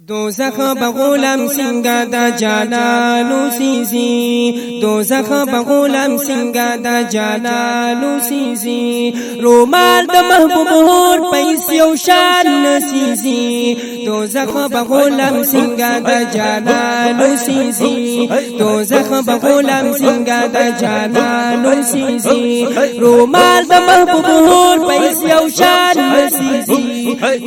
دوزخ بغولم سنگا دا جلالو سیزی دوزخ بغولم سنگا دا جلالو سیزی رومال دا محبوب هور پیسی و شان سیزی دوزخ بغولم سنگا دا جلالو سیزی دوزخ بغولم سنگا دا جلالو سیزی رومال دا محبوب هور پیسی و شان سیزی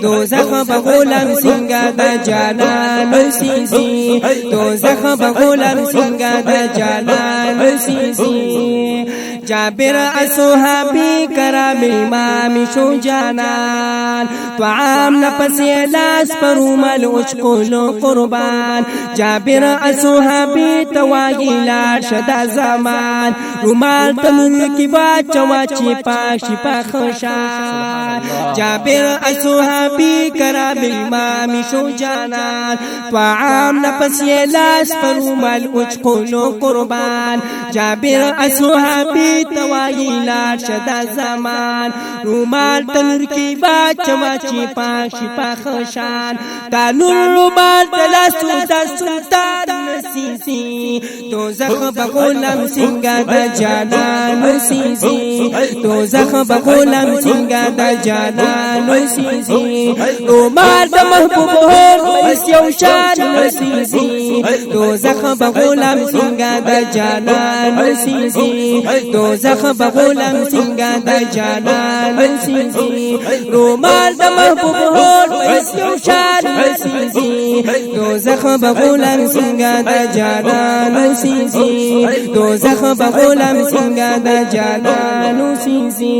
دوزخ بغولم سنگا دا جلال سیزی دوزخ بغولم سنگا دا جلال سیزی جابر اصحابی کرام امام شو جانان طعام نفس لاس پرومل اچقلو قربان جابر اصحابی تواگیلار شدا زمان رومال تنور کی بات چواچی پاکشی پاکشان جابر اصحابی کرام امام شو جانان طعام نفس لاس پرومل اچقلو قربان جابر اصحابی توایلار شدا زمان رومال تنور کی بات چواچی پاکشی پاکشان تنور رومال تلاسو دا سلطان سیزی دوزخ بغولم سنگا دا جلال سیزی دوزخ بغولم سنگا دا جلال سیزی رومال دا محبوب هور پیس یو شان سیزی دوزخ بغولم سنگا دا جلال سیزی دوزخ بغولم سنگا دا جلال سیزی رومال دا محبوب هور پیس یو شان سیزی دوزخ بغولم سنگا دا جلال سیزی دوزخ بغولم سنگا دا جلال سیزی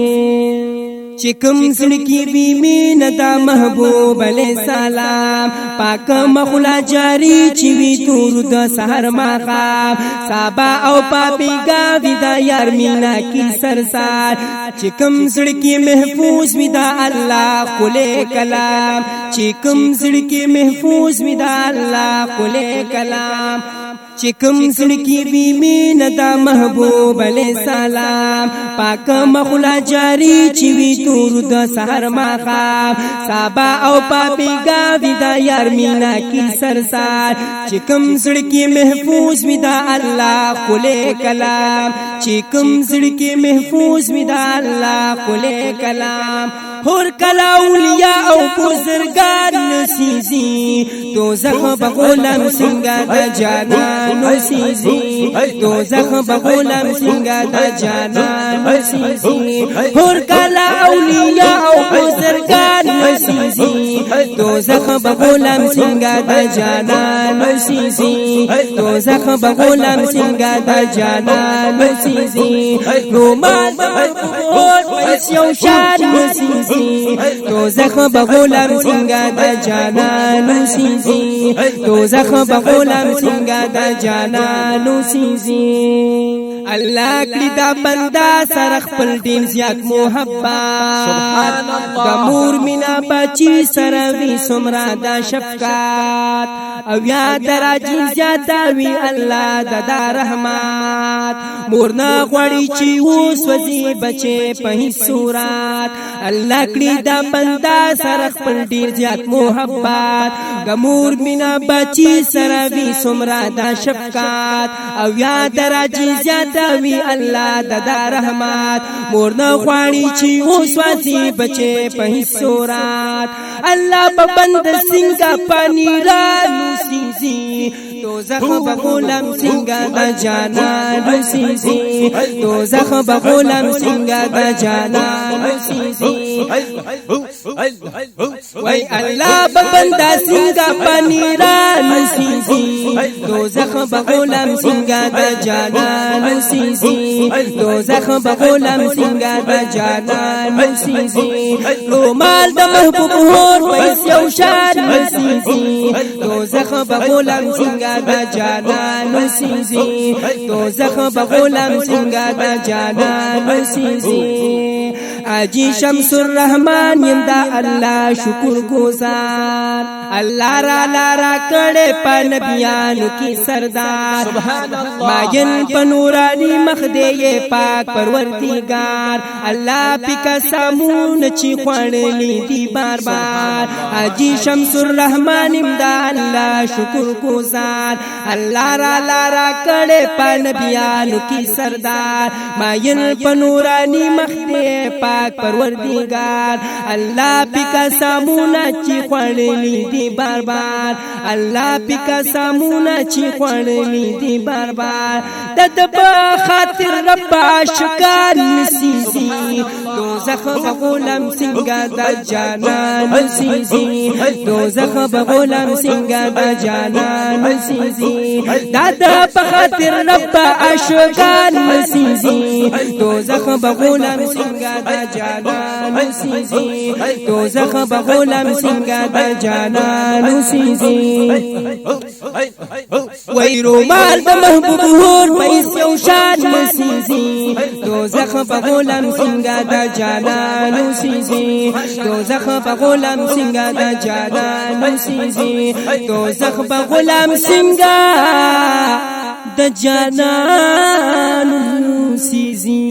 چکم زڑکی بی مین دا محبوب علیہ السلام پاک مخلا جاری چوی تور دا سحر مقام سابا او پاپی گاوی دا یار مینا کی سرسار چکم زڑکی محفوظ می دا اللہ قلے کلام چکم زڑکی محفوظ می دا اللہ قلے کلام چکم زڑکی بی مین دا محبوب علیہ السلام پاک مخلا جاری چوی تور دا سحر مقام سابا او پاپی گاوی دا یار مینا کی سرسار چکم زڑکی محفوظ می دا اللہ قلے کلام چکم زڑکی محفوظ می دا اللہ قلے کلام ہور کلا اولیاء او بزرگان سیزی دوزخ بغولم سنگا دا جانان سیزی دوزخ بغولم سنگا دا جانان سیزی ہور کلا اولیاء او بزرگان سیزی دوزخ بغولم سنگا دا جانان سیزی دوزخ بغولم سنگا دا جانان سیزی رومال بغول پیس یو شان سیزی دوزخ بغولم سنگا دا جانان سیزی دوزخ بغولم سنگا دا جانان سیزی اللہ کلی دا بندہ سرخ پل دین زیاد محبت دا مور منا بچی سروی سمرا دا شفقات او یاد راجین زیاد داوی اللہ دا دا رحمت مورنا غوڑی چی اوس وزی بچے پہی سورات اللہ کلی دا بندہ سرخ پل دین زیاد محبت دا مور منا بچی سروی سمرا دا شفقات او یاد راجین زیاد داوی اللہ دا رحمت مورنا خوانی چی اوسواسی بچے پہی سورات اللہ ببند سنگا پانی رانو سیزی دوزخ بغولم سنگا دا جانان سیزی دوزخ بغولم سنگا دا جانان سیزی وی اللہ ببند سنگا پانی رانو سیزی دوزخ بغولم سنگا دا جانان سیزی دوزخ بغولم سنگا دا جانان سیزی رومال دا محبوب هور پیس یو شان سیزی دوزخ بغولم سنگا دا جانان سیزی دوزخ بغولم سنگا دا جانان سیزی اجي شمس الرحمن یم دا الله شکر گزار الله را کړه په نبیانو کی سردار ماین په نورانی مخ دې پاک پروردگار الله پک سامون چی خوړلې دی بار بار اجي شمس الرحمن یم دا الله شکر گزار الله را کړه په نبیانو کی سردار ماین په نورانی مخ دې پاک پروردگار الله پک سامون چی خوړلې دی بار بار الله پک سامون چی خوړلې دی بار بار د خاطر رب عاشقان نسیزی دوزخ بغلام سنگا دا جانان نسیزی دوزخ بغلام سنگا دا جانان نسیزی دادا بخاطر رب عاشقان نسیزی دوزخ بغلام سنگا دا جانان نسیزی دوزخ بغلام سنگا دا جانان نسیزی وی رومال دا محبوب هور پیس یو شان نسیزی دوزخ بغلام سنگا دا جانان نسیزی دوزخ بغلام سنگا دا جانان نسیزی دوزخ بغلام سنگا دا جانان نسیزی